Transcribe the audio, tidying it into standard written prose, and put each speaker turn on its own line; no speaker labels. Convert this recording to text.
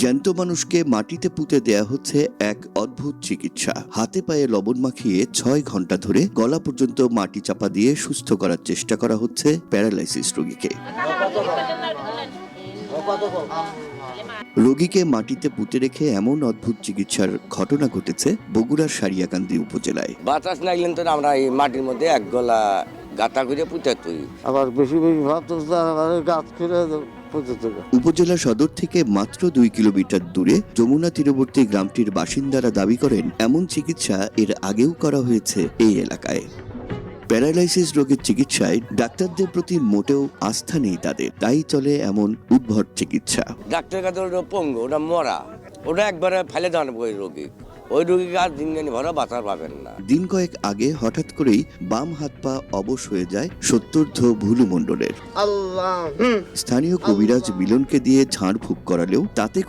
জ্যান্ত মানুষকে মাটিতে পুঁতে দেয়া হচ্ছে এক অদ্ভুত চিকিৎসা। হাতে পায়ে লবণ মাখিয়ে ৬ ঘন্টা ধরে গলা পর্যন্ত মাটি চাপা দিয়ে সুস্থ করার চেষ্টা করা হচ্ছে প্যারালাইসিস রোগীকে। রোগীকে মাটিতে পুঁতে রেখে এমন অদ্ভুত চিকিৎসার ঘটনা ঘটেছে বগুড়ার সারিয়াকান্দি উপজেলায়।
বাতাস লাগলে তো আমরা এই মাটির মধ্যে এক গলা গাঁথা করে পুঁতে তুই
আবার বেশি বেশি ভাত গাছ করে
উপজেলা সদর থেকে মাত্র ২ কিলোমিটার দূরে যমুনা তীরবর্তী গ্রামটির বাসিন্দারা দাবি করেন এমন চিকিৎসা এর আগেও করা হয়েছে এই এলাকায়। প্যারালাইসিস রোগের চিকিৎসায় ডাক্তারদের প্রতি মোটেও আস্থা নেই তাদের, তাই চলে এমন উদ্ভট চিকিৎসা।
ডাক্তার কাছে ওটা পঙ্গু, ওটা মরা, ওটা একবারে ফেলে দেওয়ান ওই রোগী। ওই রোগীকে আর দিন জানি ভরা বাঁচার পাবেন না।
দিন কয়েক আগে হঠাৎ করেই বাম হাত পা অবশ হয়ে যায় সত্তর্ধ ভুলু মণ্ডলের। স্থানীয় কবিরাজ মিলনকে দিয়ে ঝাড়ফুঁক করালেও তাতে